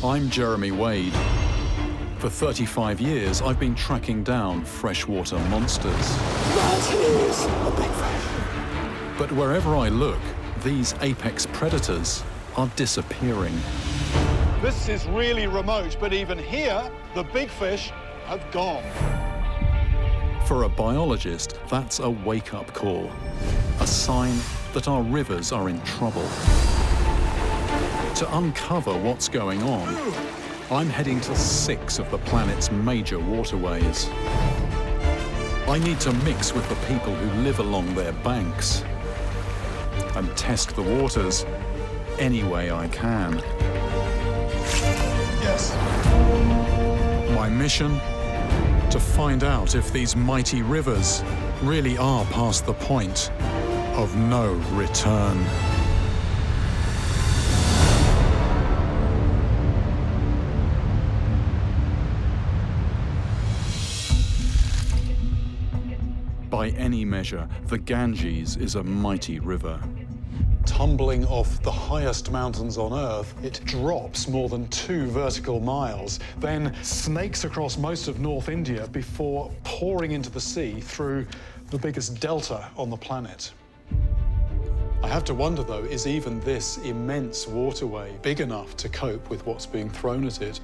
I'm Jeremy Wade. For 35 years, I've been tracking down freshwater monsters. That is a big fish. But wherever I look, these apex predators are disappearing. This is really remote, but even here, the big fish have gone. For a biologist, that's a wake-up call, a sign that our rivers are in trouble. To uncover what's going on, I'm heading to 6 of the planet's major waterways. I need to mix with the people who live along their banks and test the waters any way I can. Yes. My mission? To find out if these mighty rivers really are past the point of no return. By any measure, the Ganges is a mighty river. Tumbling off the highest mountains on Earth, it drops more than 2 vertical miles, then snakes across most of North India before pouring into the sea through the biggest delta on the planet. I have to wonder, though, is even this immense waterway big enough to cope with what's being thrown at it?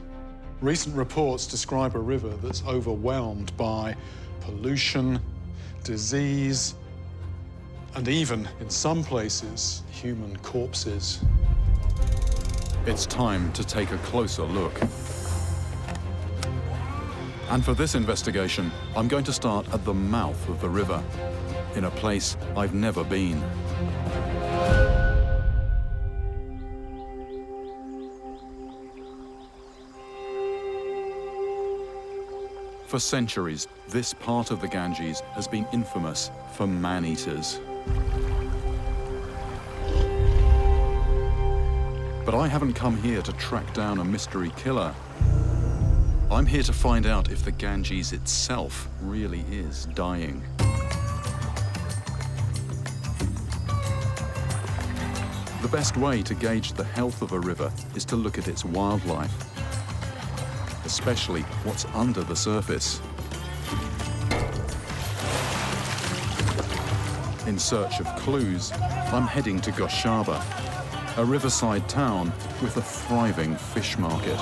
Recent reports describe a river that's overwhelmed by pollution, disease, and even, in some places, human corpses. It's time to take a closer look. And for this investigation, I'm going to start at the mouth of the river, in a place I've never been. For centuries, this part of the Ganges has been infamous for man-eaters. But I haven't come here to track down a mystery killer. I'm here to find out if the Ganges itself really is dying. The best way to gauge the health of a river is to look at its wildlife, especially what's under the surface. In search of clues, I'm heading to Goshaba, a riverside town with a thriving fish market.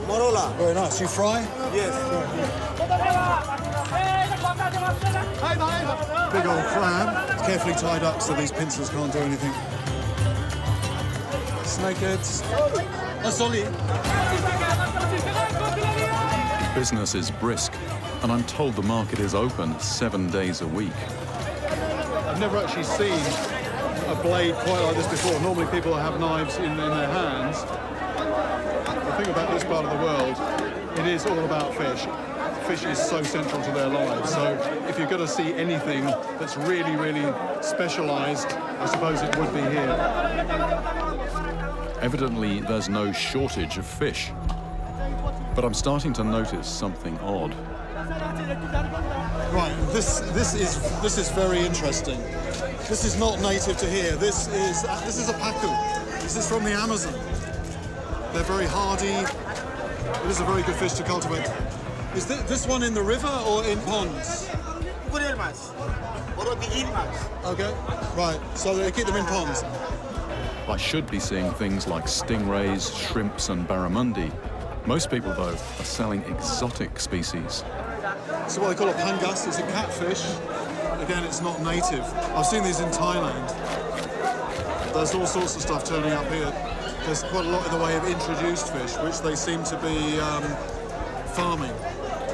Morola. Very nice. You fry? Yes. Big old crab. It's carefully tied up so these pincers can't do anything. Snakeheads. Business is brisk, and I'm told the market is open 7 days a week. I've never actually seen a blade quite like this before. Normally people have knives in their hands. The thing about this part of the world, it is all about fish. Fish is so central to their lives, so if you're going to see anything that's really, really specialised, I suppose it would be here. Evidently, there's no shortage of fish. But I'm starting to notice something odd. Right, this is very interesting. This is not native to here. This is a pacu. This is from the Amazon. They're very hardy. It is a very good fish to cultivate. Is this one in the river or in ponds? Okay, right. So they keep them in ponds. I should be seeing things like stingrays, shrimps, and barramundi. Most people, though, are selling exotic species. So what they call a pangas. It's a catfish. Again, it's not native. I've seen these in Thailand. There's all sorts of stuff turning up here. There's quite a lot in the way of introduced fish, which they seem to be farming.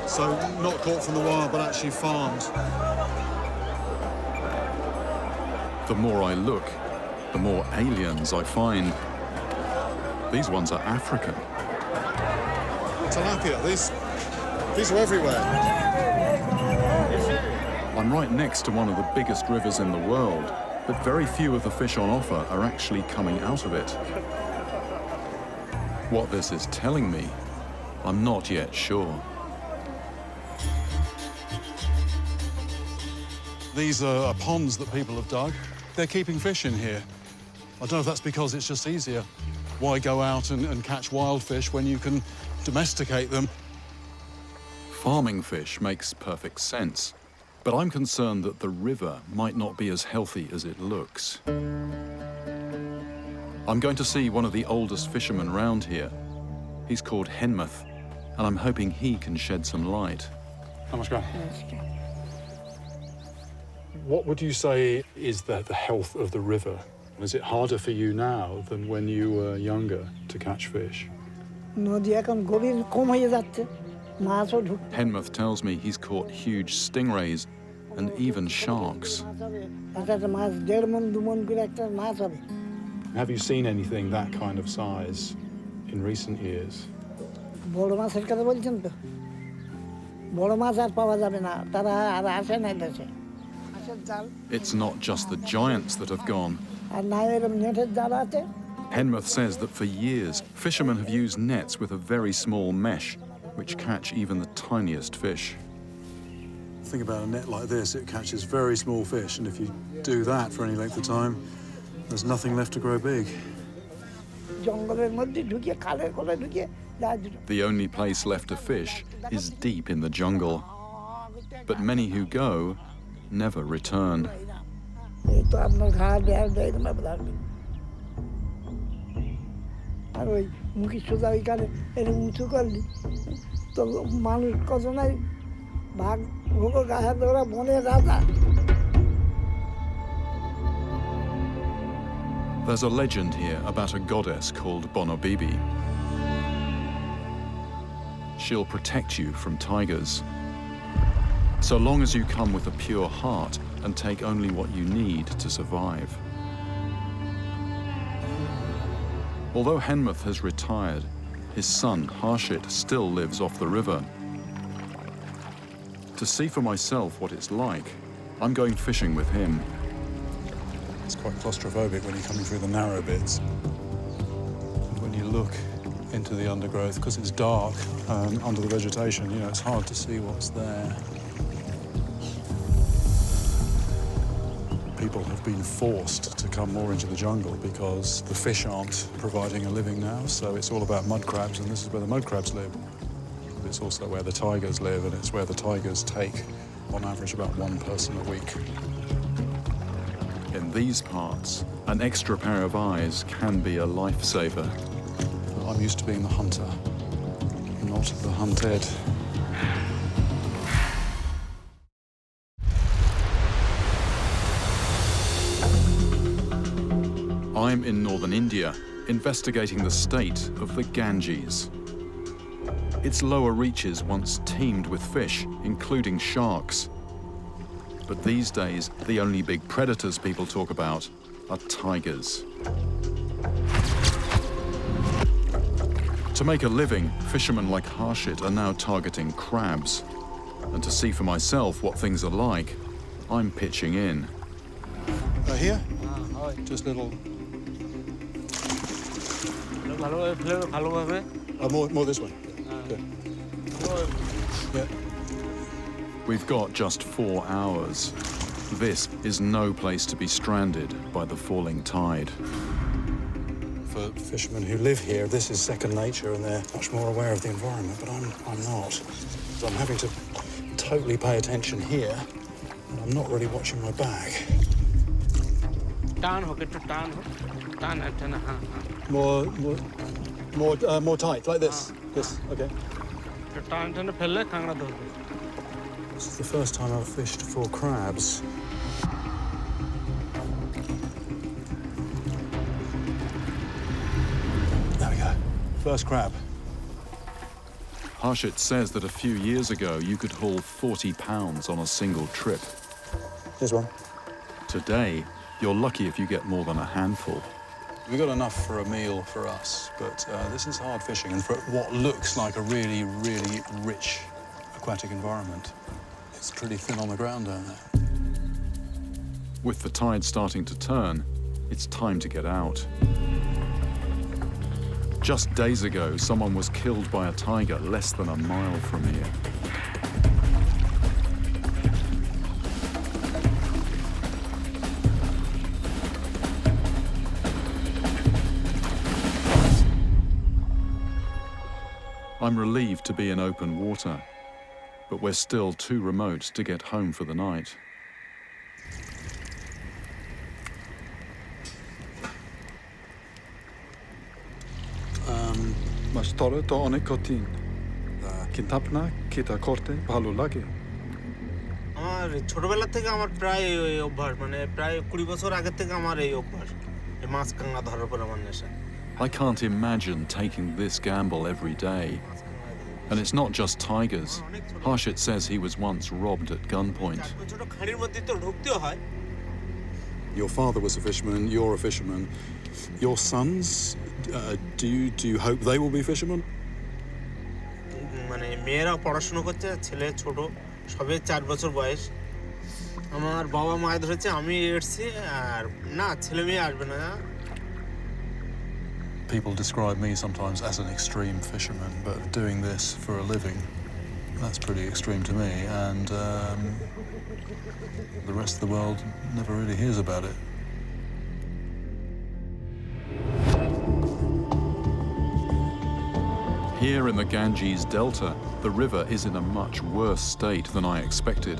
So not caught from the wild, but actually farmed. The more I look, the more aliens I find. These ones are African. Tilapia, these are everywhere. I'm right next to one of the biggest rivers in the world, but very few of the fish on offer are actually coming out of it. What this is telling me, I'm not yet sure. These are ponds that people have dug. they're keeping fish in here. I don't know if that's because it's just easier. Why go out and catch wild fish when you can domesticate them? Farming fish makes perfect sense, but I'm concerned that the river might not be as healthy as it looks. I'm going to see one of the oldest fishermen around here. He's called Henmuth, and I'm hoping he can shed some light. Namaskar. What would you say is the health of the river? Is it harder for you now than when you were younger to catch fish? Henmuth tells me he's caught huge stingrays and even sharks. Have you seen anything that kind of size in recent years? It's not just the giants that have gone. Henmuth says that for years, fishermen have used nets with a very small mesh, which catch even the tiniest fish. Think about a net like this, it catches very small fish, and if you do that for any length of time, there's nothing left to grow big. The only place left to fish is deep in the jungle. But many who go never return. There's a legend here about a goddess called Bonobibi. She'll protect you from tigers, so long as you come with a pure heart and take only what you need to survive. Although Henmuth has retired, his son, Harshit, still lives off the river. To see for myself what it's like, I'm going fishing with him. It's quite claustrophobic when you're coming through the narrow bits. When you look into the undergrowth, because it's dark under the vegetation, you know, it's hard to see what's there. People have been forced to come more into the jungle because the fish aren't providing a living now, so it's all about mud crabs, and this is where the mud crabs live. It's also where the tigers live, and it's where the tigers take, on average, about one person a week. In these parts, an extra pair of eyes can be a lifesaver. I'm used to being the hunter, not the hunted. I'm in northern India, investigating the state of the Ganges. Its lower reaches once teemed with fish, including sharks. But these days, the only big predators people talk about are tigers. To make a living, fishermen like Harshit are now targeting crabs. And to see for myself what things are like, I'm pitching in. Here? Just little... more this way. Yeah. We've got just 4 hours. This is no place to be stranded by the falling tide. For fishermen who live here, this is second nature, and they're much more aware of the environment, but I'm not. So I'm having to totally pay attention here, and I'm not really watching my back. More tight, like this. This, okay. This is the first time I've fished for crabs. There we go. First crab. Harshit says that a few years ago you could haul 40 pounds on a single trip. Here's one. Today, you're lucky if you get more than a handful. We got enough for a meal for us, but this is hard fishing, and for what looks like a really, really rich aquatic environment, it's pretty thin on the ground down there. With the tide starting to turn, it's time to get out. Just days ago, someone was killed by a tiger less than a mile from here. I'm relieved to be in open water, but we're still too remote to get home for the night. Mas tore to onek kotin. Kintapna kita korte ভালো লাগে। আমার ছোটবেলা থেকে আমার প্রায় এই অভ্যাস, মানে প্রায় 20 বছর আগে থেকে আমার এই অভ্যাস, এই মাছ কাঁকড়া ধরার পর আমার নেশা। I can't imagine taking this gamble every day. And it's not just tigers. Harshit says he was once robbed at gunpoint. ছোট খাঁড়ির মধ্যে তো ঢুকতেও হয়। Your father was a fisherman, you're a fisherman. Your sons, do you hope they will be fishermen? মানে মেয়েরা পড়াশোনা করছে, ছেলে ছোট, সবে 4 বছর বয়স। আমার বাবা মাছ ধরেছে, আমি এসেছি, আর না ছেলে মেয়ে আসবে না। People describe me sometimes as an extreme fisherman, but doing this for a living, that's pretty extreme to me, and the rest of the world never really hears about it. Here in the Ganges Delta, the river is in a much worse state than I expected.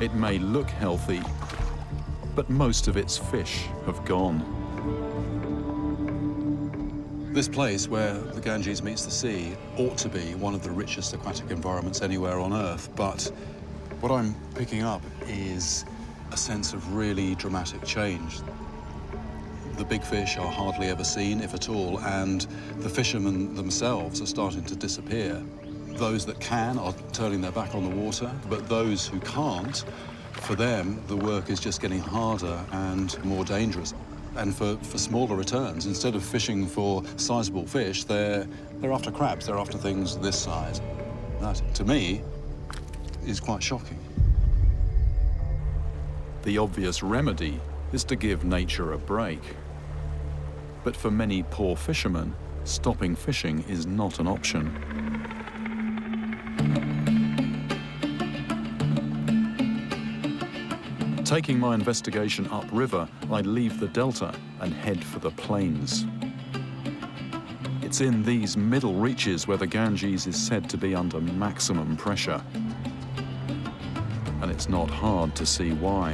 It may look healthy, but most of its fish have gone. This place, where the Ganges meets the sea, ought to be one of the richest aquatic environments anywhere on Earth, but what I'm picking up is a sense of really dramatic change. The big fish are hardly ever seen, if at all, and the fishermen themselves are starting to disappear. Those that can are turning their back on the water, but those who can't, for them, the work is just getting harder and more dangerous. And for smaller returns, instead of fishing for sizable fish, they're after crabs, they're after things this size. That, to me, is quite shocking. The obvious remedy is to give nature a break. But for many poor fishermen, stopping fishing is not an option. Taking my investigation upriver, I leave the delta and head for the plains. It's in these middle reaches where the Ganges is said to be under maximum pressure. And it's not hard to see why.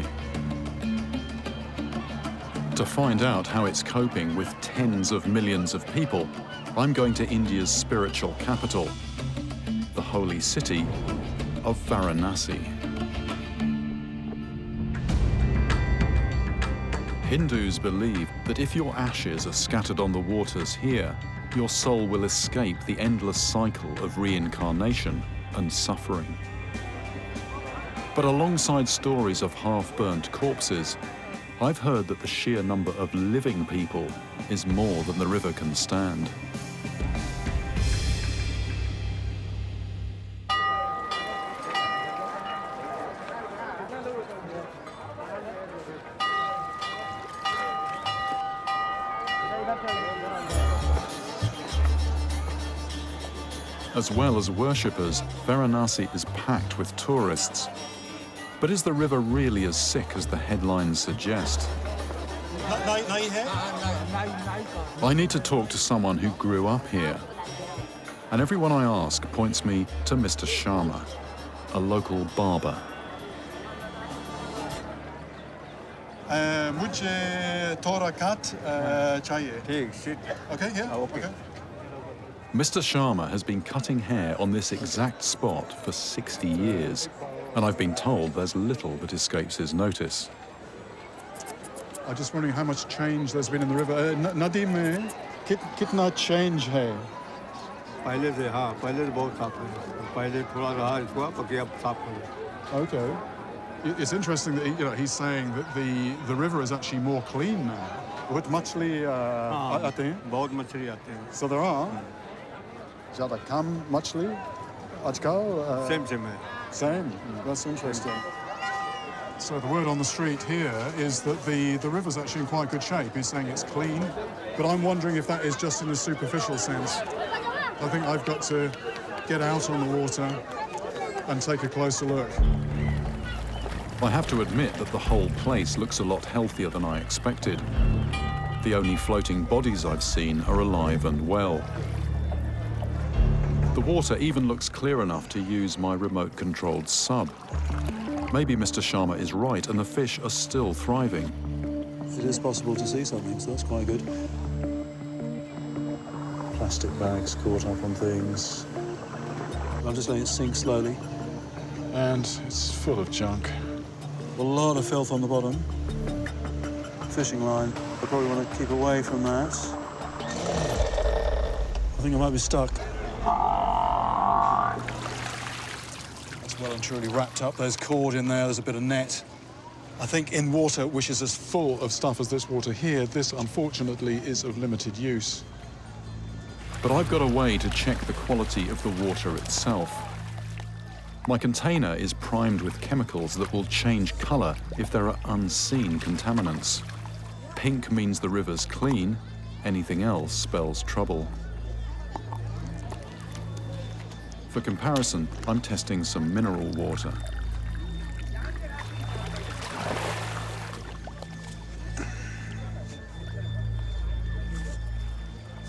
To find out how it's coping with tens of millions of people, I'm going to India's spiritual capital, the holy city of Varanasi. Hindus believe that if your ashes are scattered on the waters here, your soul will escape the endless cycle of reincarnation and suffering. But alongside stories of half-burnt corpses, I've heard that the sheer number of living people is more than the river can stand. As well as worshippers, Varanasi is packed with tourists. But is the river really as sick as the headlines suggest? I need to talk to someone who grew up here. And everyone I ask points me to Mr. Sharma, a local barber. मुझे थोड़ा काट चाहिए। ठीक, sit. Okay, yeah. Okay. Mr. Sharma has been cutting hair on this exact spot for 60 years, and I've been told there's little that escapes his notice. I'm just wondering how much change there's been in the river. नदी में कितना change है? पहले से हाँ, पहले से बहुत साफ है। पहले थोड़ा रहा इसको, बाकी अब साफ हो गया। Okay. It's interesting that he's saying that the river is actually more clean now. बहुत मछली आते हैं? बहुत मछली आते हैं। So there are. ज़्यादा कम मछली आजकल? Same है। Same. That's interesting. So the word on the street here is that the river's actually in quite good shape. He's saying it's clean, but I'm wondering if that is just in a superficial sense. I think I've got to get out on the water and take a closer look. I have to admit that the whole place looks a lot healthier than I expected. The only floating bodies I've seen are alive and well. water even looks clear enough to use my remote-controlled sub. Maybe Mr. Sharma is right and the fish are still thriving. It is possible to see something, so that's quite good. Plastic bags caught up on things. I'm just letting it sink slowly. And it's full of junk. A lot of filth on the bottom. Fishing line. I probably want to keep away from that. I think I might be stuck. That's well and truly wrapped up. There's cord in there, there's a bit of net. I think in water which is as full of stuff as this water here, this unfortunately is of limited use. But I've got a way to check the quality of the water itself. My container is primed with chemicals that will change colour if there are unseen contaminants. Pink means the river's clean, anything else spells trouble. For comparison, I'm testing some mineral water.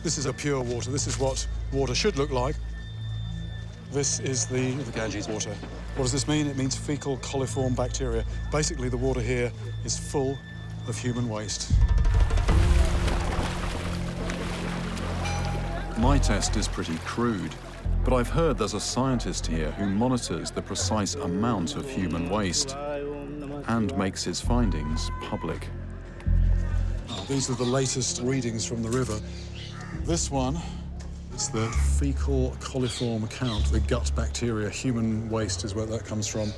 This is a pure water. This is what water should look like. This is the Ganges water. What does this mean? It means fecal coliform bacteria. Basically, the water here is full of human waste. My test is pretty crude, but I've heard there's a scientist here who monitors the precise amount of human waste and makes his findings public. These are the latest readings from the river. This one is the fecal coliform count, the gut bacteria. Human waste is where that comes from.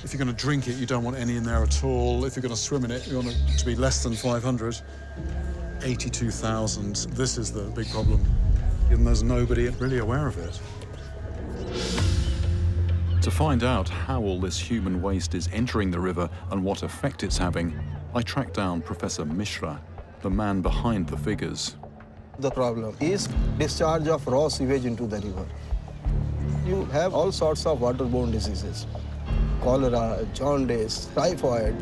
If you're going to drink it, you don't want any in there at all. If you're going to swim in it, you want it to be less than 500. 82,000. This is the big problem. And there's nobody really aware of it. To find out how all this human waste is entering the river and what effect it's having, I tracked down Professor Mishra, the man behind the figures. The problem is discharge of raw sewage into the river. You have all sorts of waterborne diseases. Cholera, jaundice, typhoid.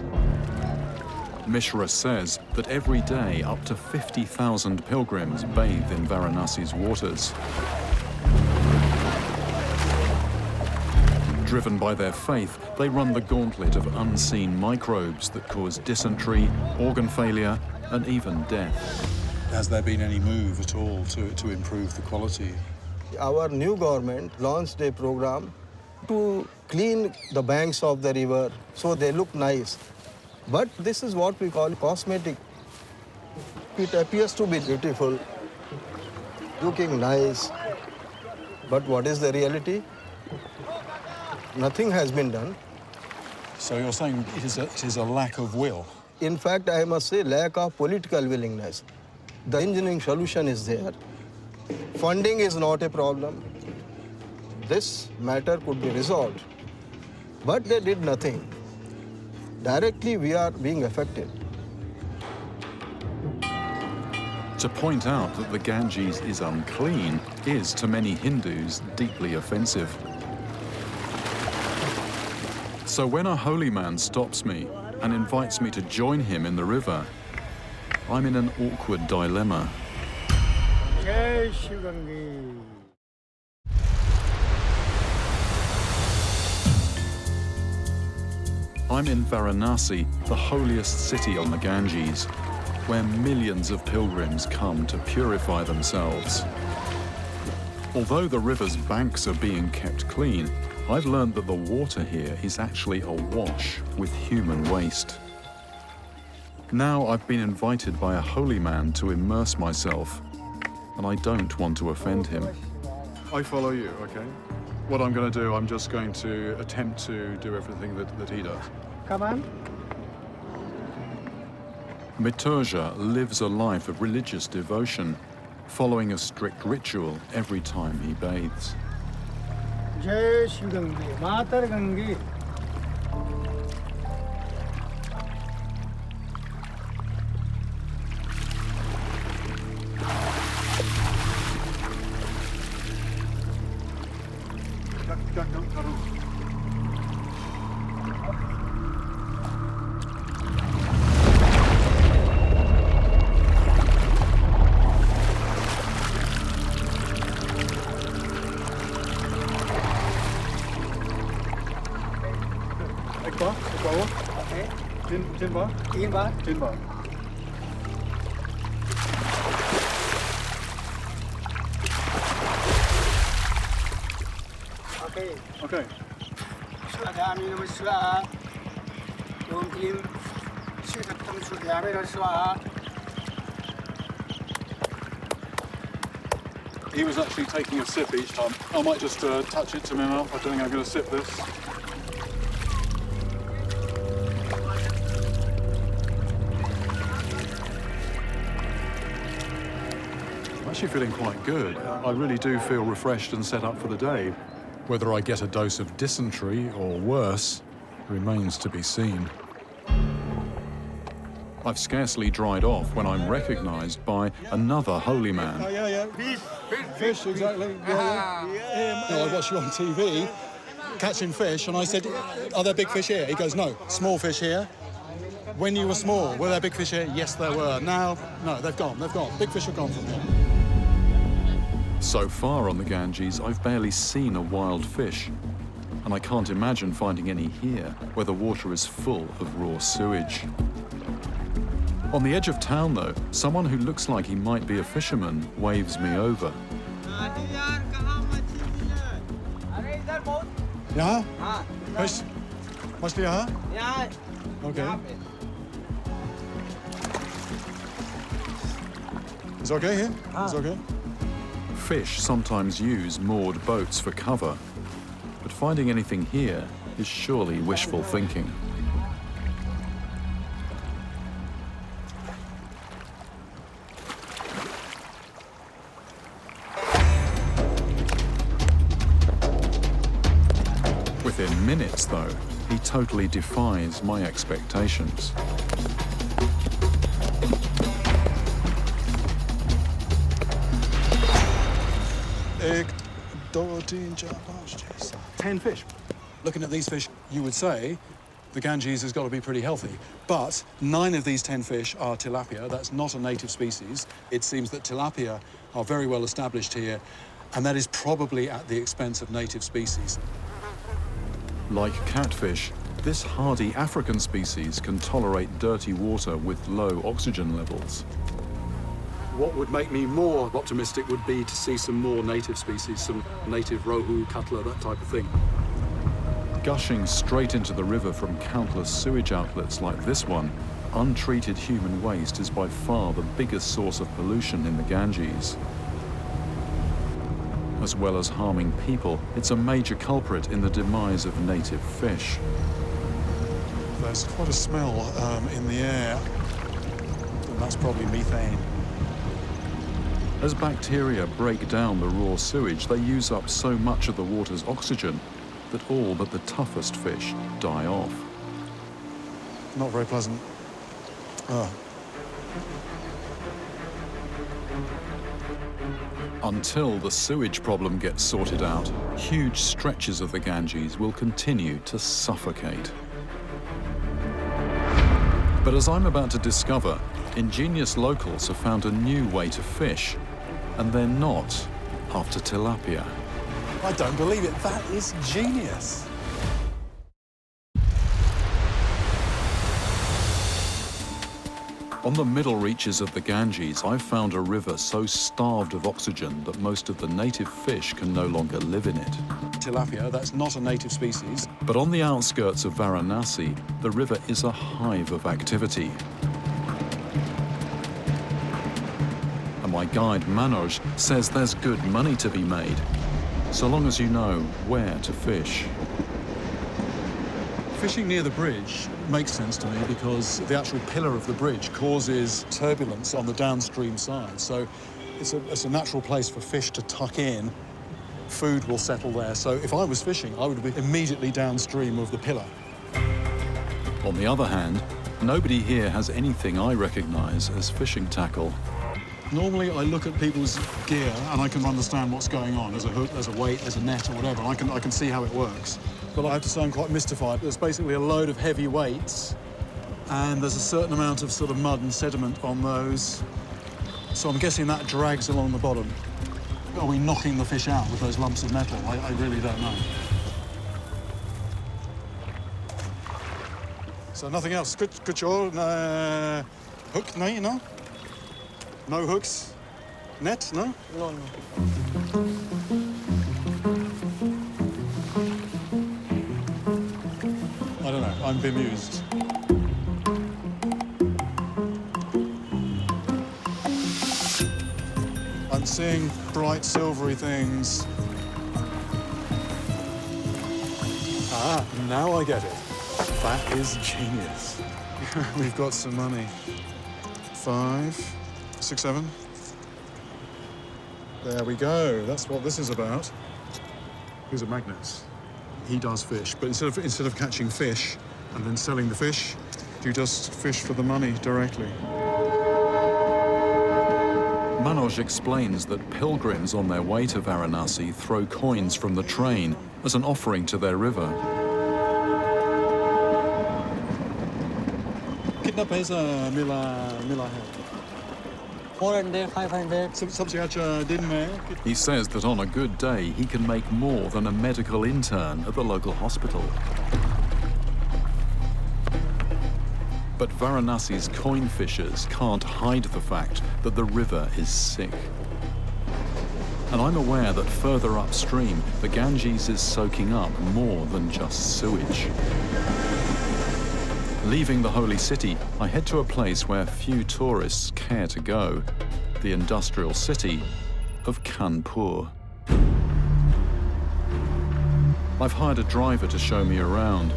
Mishra says that every day up to 50,000 pilgrims bathe in Varanasi's waters. Driven by their faith, they run the gauntlet of unseen microbes that cause dysentery, organ failure, and even death. Has there been any move at all to improve the quality? Our new government launched a program to clean the banks of the river so they look nice. But this is what we call cosmetic. It appears to be beautiful, looking nice. But what is the reality? Nothing has been done. So you're saying it is a lack of will? In fact, I must say lack of political willingness. The engineering solution is there. Funding is not a problem. This matter could be resolved. But they did nothing. Directly, we are being affected. To point out that the Ganges is unclean is, to many Hindus, deeply offensive. So when a holy man stops me and invites me to join him in the river, I'm in an awkward dilemma. I'm in Varanasi, the holiest city on the Ganges, where millions of pilgrims come to purify themselves. Although the river's banks are being kept clean, I've learned that the water here is actually awash with human waste. Now I've been invited by a holy man to immerse myself, and I don't want to offend him. I follow you, okay? What I'm going to do, I'm just going to attempt to do everything that he does. Come on. Miturja lives a life of religious devotion, following a strict ritual every time he bathes. Jai Shri Gange, Matar Gange. baht, एक पाव, okay 10 baht, 3 बार 10 baht. Okay Okay. स्वामी नमः स्वाहा ओम क्लीं श्री दत्तम सूर्याय नमः स्वाहा He was actually taking a sip each time. I might just touch it to my mouth. I don't think I'm going to sip this. I'm actually feeling quite good. I really do feel refreshed and set up for the day. Whether I get a dose of dysentery or worse remains to be seen. I've scarcely dried off when I'm recognized by another holy man. Yeah. Fish, exactly. No, I watched you on TV catching fish, and I said, "Are there big fish here?" He goes, "No, small fish here." When you were small, were there big fish here? Yes, there were. Now, no, they've gone. Big fish have gone from here. So far on the Ganges, I've barely seen a wild fish. And I can't imagine finding any here, where the water is full of raw sewage. On the edge of town, though, someone who looks like he might be a fisherman waves me over. Yeah? Fish? Machli यहाँ? Okay. It's okay here? It's okay? Fish sometimes use moored boats for cover, but finding anything here is surely wishful thinking. Within minutes, though, he totally defies my expectations. Ek, do, teen, char, panch, 10 fish. Looking at these fish, you would say the Ganges has got to be pretty healthy. But 9 of these 10 fish are tilapia. That's not a native species. It seems that tilapia are very well established here, and that is probably at the expense of native species. Like catfish, this hardy African species can tolerate dirty water with low oxygen levels. What would make me more optimistic would be to see some more native species, some native rohu, cutler, that type of thing. Gushing straight into the river from countless sewage outlets like this one, untreated human waste is by far the biggest source of pollution in the Ganges. As well as harming people, it's a major culprit in the demise of native fish. There's quite a smell in the air, and that's probably methane. As bacteria break down the raw sewage, they use up so much of the water's oxygen that all but the toughest fish die off. Not very pleasant. Until the sewage problem gets sorted out, huge stretches of the Ganges will continue to suffocate. But as I'm about to discover, ingenious locals have found a new way to fish, and they're not after tilapia. I don't believe it. That is genius. On the middle reaches of the Ganges, I've found a river so starved of oxygen that most of the native fish can no longer live in it. Tilapia, that's not a native species. But on the outskirts of Varanasi, the river is a hive of activity. And my guide Manoj says there's good money to be made, so long as you know where to fish. Fishing near the bridge makes sense to me because the actual pillar of the bridge causes turbulence on the downstream side. So it's a natural place for fish to tuck in. Food will settle there. So if I was fishing, I would be immediately downstream of the pillar. On the other hand, nobody here has anything I recognize as fishing tackle. Normally, I look at people's gear and I can understand what's going on. There's a hook, there's a weight, there's a net or whatever. I can see how it works. But I have to say I'm quite mystified. There's basically a load of heavy weights and there's a certain amount of sort of mud and sediment on those. So I'm guessing that drags along the bottom. Are we knocking the fish out with those lumps of metal? I really don't know. So nothing else. Good job. Hook? No? No hooks? Net? No? No. I don't know. I'm bemused. I'm seeing bright silvery things. Ah, now I get it. That is genius. We've got some money. 5, 6, 7. There we go. That's what this is about. These are magnets. He does fish, but instead of catching fish and then selling the fish, you just fish for the money directly. Manoj explains that pilgrims on their way to Varanasi throw coins from the train as an offering to their river. कितना पैसा मिला है? 400, 500. सबसे अच्छा दिन में He says that on a good day, he can make more than a medical intern at the local hospital. But Varanasi's coin fishers can't hide the fact that the river is sick. And I'm aware that further upstream, the Ganges is soaking up more than just sewage. Leaving the holy city, I head to a place where few tourists care to go, the industrial city of Kanpur. I've hired a driver to show me around,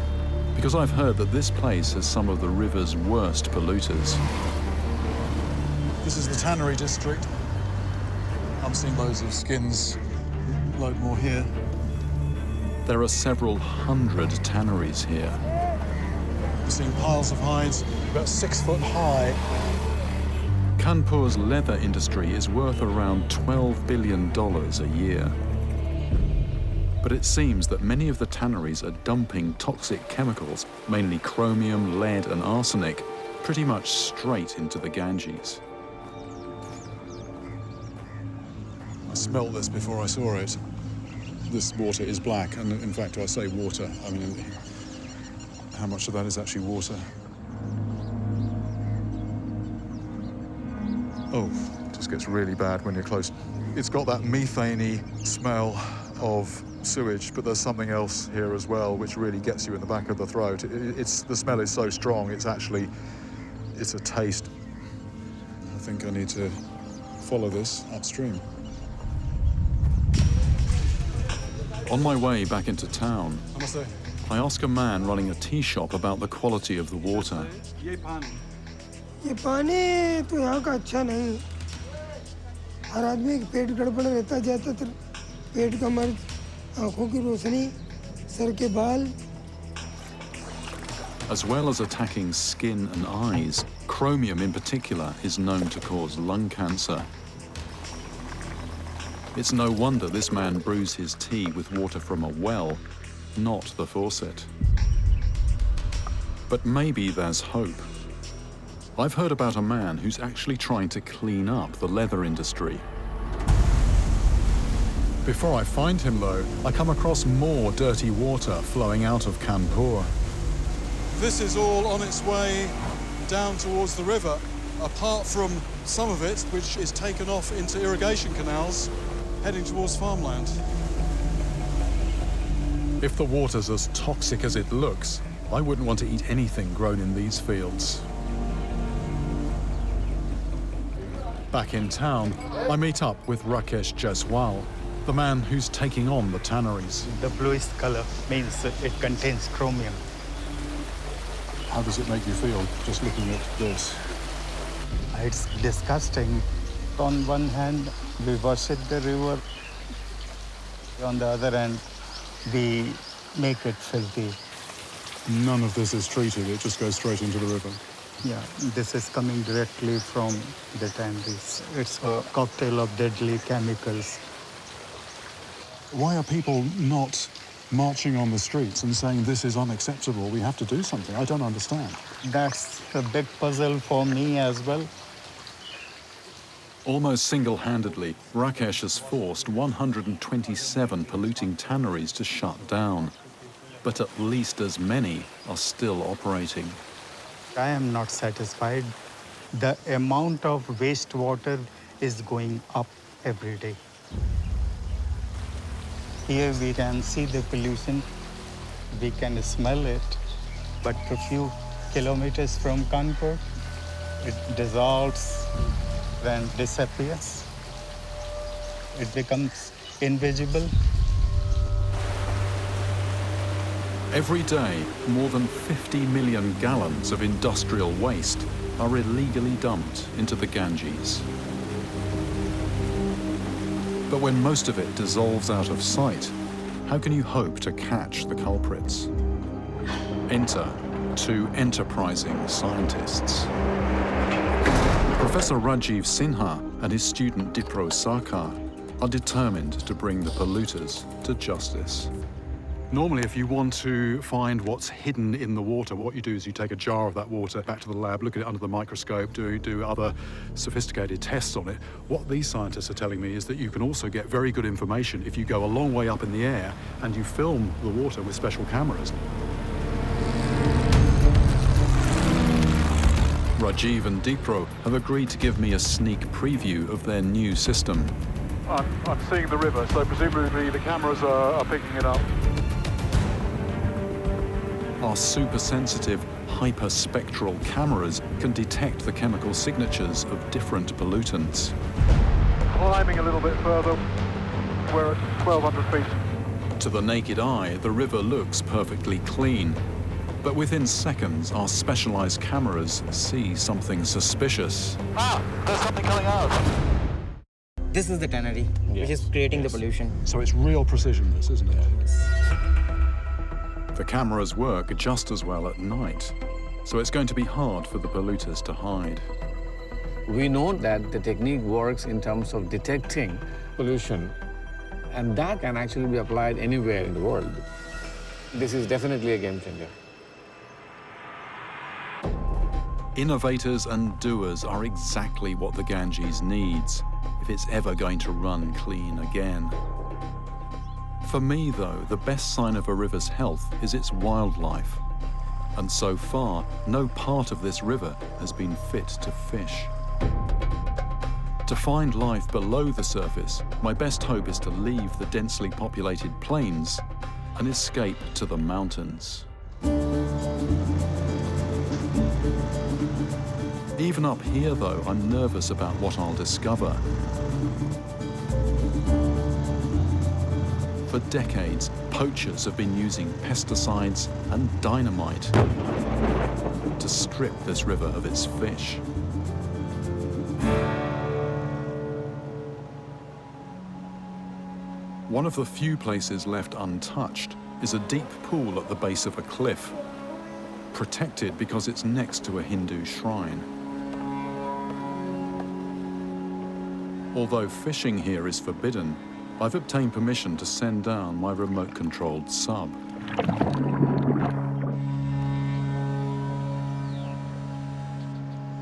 because I've heard that this place has some of the river's worst polluters. This is the tannery district. I'm seeing loads of skins, load more here. There are several hundred tanneries here. I'm seeing piles of hides, about 6 foot high. Kanpur's leather industry is worth around $12 billion a year. But it seems that many of the tanneries are dumping toxic chemicals, mainly chromium, lead and arsenic, pretty much straight into the Ganges. I smelt this before I saw it. This water is black, and in fact, I say water, I mean, how much of that is actually water? Oh, it just gets really bad when you're close. It's got that methane-y smell of sewage, but there's something else here as well which really gets you in the back of the throat. The smell is so strong, it's a taste. I think I need to follow this upstream. On my way back into town, Namaste. I ask a man running a tea shop about the quality of the water. ये पानी तो यहाँ का अच्छा नहीं। हर आदमी का पेट गड़बड़ रहता जाता तो पेट का मर्ज, आँखों की रोशनी, सर के बाल। As well as attacking skin and eyes, chromium in particular is known to cause lung cancer. It's no wonder this man brews his tea with water from a well, not the faucet. But maybe there's hope. I've heard about a man who's actually trying to clean up the leather industry. Before I find him, though, I come across more dirty water flowing out of Kanpur. This is all on its way down towards the river, apart from some of it, which is taken off into irrigation canals, heading towards farmland. If the water's as toxic as it looks, I wouldn't want to eat anything grown in these fields. Back in town, I meet up with Rakesh Jaiswal, the man who's taking on the tanneries. The bluish color means it contains chromium. How does it make you feel, just looking at this? It's disgusting. On one hand, we worship the river. On the other hand, we make it filthy. None of this is treated, it just goes straight into the river. Yeah, this is coming directly from the tanneries. It's a cocktail of deadly chemicals. Why are people not marching on the streets and saying this is unacceptable, we have to do something? I don't understand. That's a big puzzle for me as well. Almost single-handedly, Rakesh has forced 127 polluting tanneries to shut down. But at least as many are still operating. I am not satisfied. The amount of wastewater is going up every day. Here we can see the pollution, we can smell it, but a few kilometers from Kanpur, it dissolves and disappears. It becomes invisible. Every day, more than 50 million gallons of industrial waste are illegally dumped into the Ganges. But when most of it dissolves out of sight, how can you hope to catch the culprits? Enter two enterprising scientists. Professor Rajiv Sinha and his student Dipro Sarkar are determined to bring the polluters to justice. Normally, if you want to find what's hidden in the water, what you do is you take a jar of that water back to the lab, look at it under the microscope, do other sophisticated tests on it. What these scientists are telling me is that you can also get very good information if you go a long way up in the air and you film the water with special cameras. Rajiv and Dipro have agreed to give me a sneak preview of their new system. I'm seeing the river, so presumably the cameras are picking it up. Our super-sensitive, hyperspectral cameras can detect the chemical signatures of different pollutants. Climbing a little bit further, we're at 1,200 feet. To the naked eye, the river looks perfectly clean. But within seconds, our specialized cameras see something suspicious. There's something coming out. This is the tannery, which is creating the pollution. So it's real precision, this, isn't it? The cameras work just as well at night, so it's going to be hard for the polluters to hide. We know that the technique works in terms of detecting pollution, and that can actually be applied anywhere in the world. This is definitely a game changer. Innovators and doers are exactly what the Ganges needs if it's ever going to run clean again. For me, though, the best sign of a river's health is its wildlife. And so far, no part of this river has been fit to fish. To find life below the surface, my best hope is to leave the densely populated plains and escape to the mountains. Even up here, though, I'm nervous about what I'll discover. For decades, poachers have been using pesticides and dynamite to strip this river of its fish. One of the few places left untouched is a deep pool at the base of a cliff, protected because it's next to a Hindu shrine. Although fishing here is forbidden, I've obtained permission to send down my remote-controlled sub.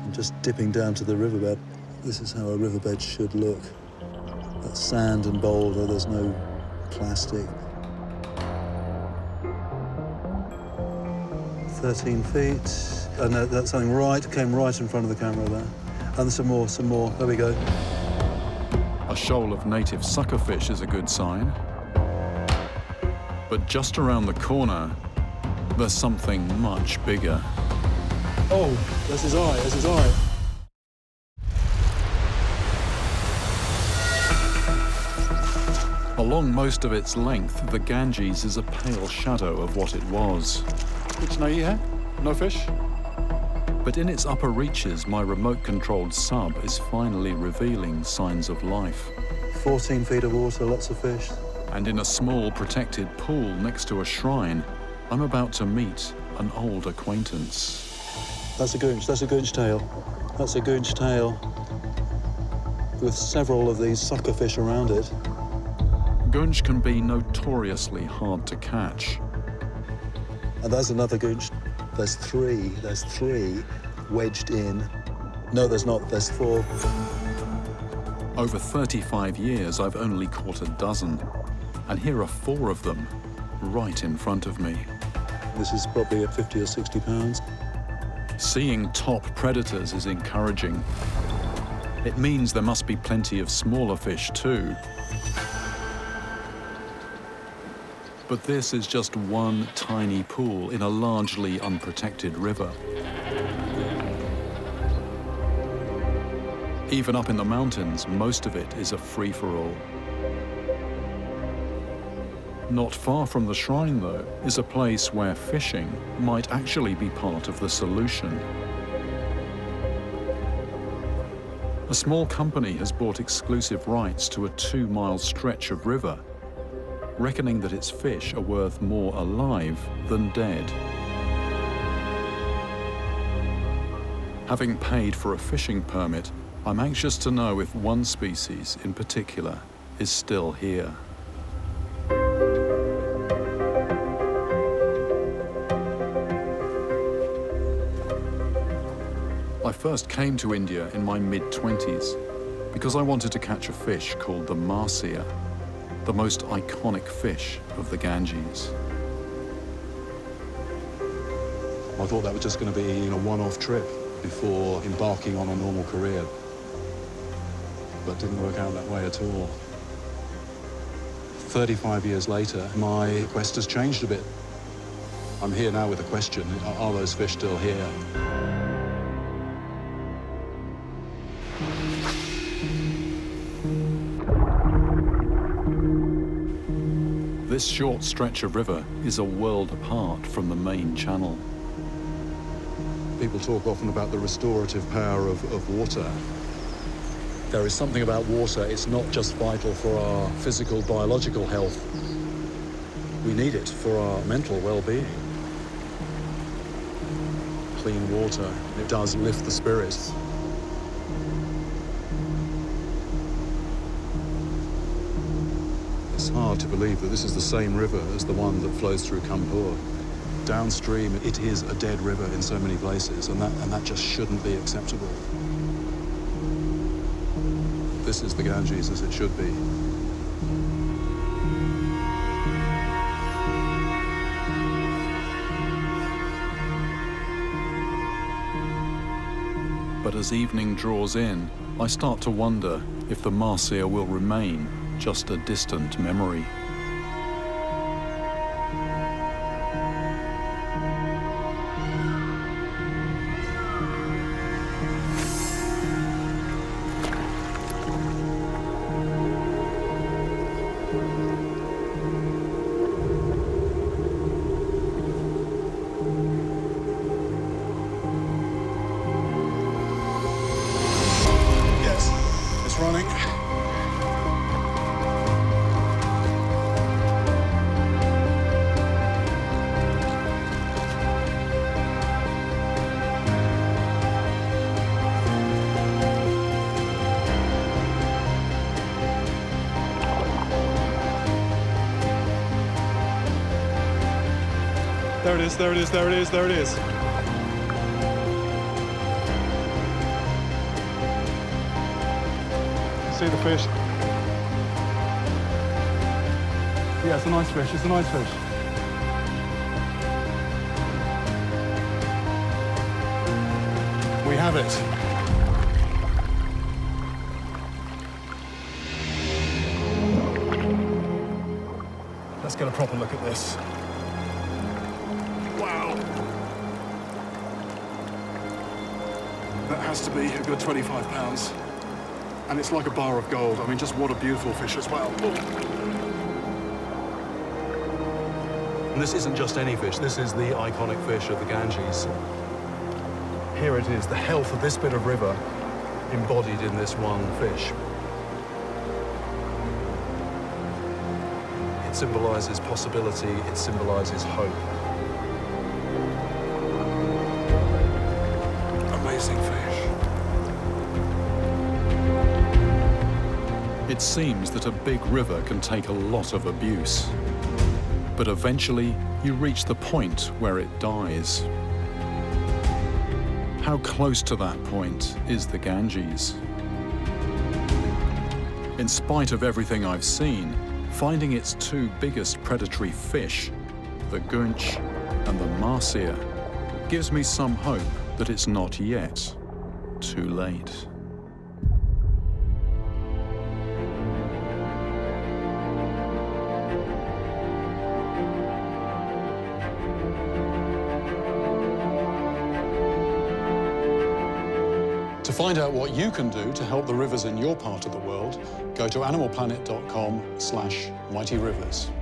I'm just dipping down to the riverbed. This is how a riverbed should look. That's sand and boulder, there's no plastic. 13 feet. And that's something came right in front of the camera there. And some more, there we go. A shoal of native suckerfish is a good sign. But just around the corner, there's something much bigger. Oh, that's his eye. Along most of its length, the Ganges is a pale shadow of what it was. Kuch nahi hai? No fish? But in its upper reaches, my remote-controlled sub is finally revealing signs of life. 14 feet of water, lots of fish. And in a small protected pool next to a shrine, I'm about to meet an old acquaintance. That's a goonch tail. That's a goonch tail with several of these suckerfish around it. Gunj can be notoriously hard to catch. And there's another goonch. There's three wedged in. No, there's not, there's 4. Over 35 years, I've only caught a dozen. And here are 4 of them, right in front of me. This is probably at 50 or 60 pounds. Seeing top predators is encouraging. It means there must be plenty of smaller fish too. But this is just one tiny pool in a largely unprotected river. Even up in the mountains, most of it is a free-for-all. Not far from the shrine, though, is a place where fishing might actually be part of the solution. A small company has bought exclusive rights to a 2-mile stretch of river, reckoning that its fish are worth more alive than dead. Having paid for a fishing permit, I'm anxious to know if one species in particular is still here. I first came to India in my mid-20s because I wanted to catch a fish called the marsia, the most iconic fish of the Ganges. I thought that was just going to be a one-off trip before embarking on a normal career. But it didn't work out that way at all. 35 years later, my quest has changed a bit. I'm here now with a question: are those fish still here? This short stretch of river is a world apart from the main channel. People talk often about the restorative power of water. There is something about water, it's not just vital for our physical, biological health. We need it for our mental well-being. Clean water, it does lift the spirits. It's hard to believe that this is the same river as the one that flows through Kanpur. Downstream, it is a dead river in so many places, and that just shouldn't be acceptable. This is the Ganges as it should be. But as evening draws in, I start to wonder if the marsia will remain just a distant memory. Running. There it is, there it is, there it is, there it is. See the fish? Yeah, it's a nice fish, it's a nice fish. We have it. Let's get a proper look at this. Wow. That has to be a good 25 pounds. And it's like a bar of gold. I mean, just what a beautiful fish as well. Oh. And this isn't just any fish. This is the iconic fish of the Ganges. Here it is, the health of this bit of river embodied in this one fish. It symbolizes possibility, it symbolizes hope. Amazing fish. It seems that a big river can take a lot of abuse. But eventually, you reach the point where it dies. How close to that point is the Ganges? In spite of everything I've seen, finding its two biggest predatory fish, the gunch and the marsia, gives me some hope but it's not yet too late. To find out what you can do to help the rivers in your part of the world, go to animalplanet.com/mightyrivers.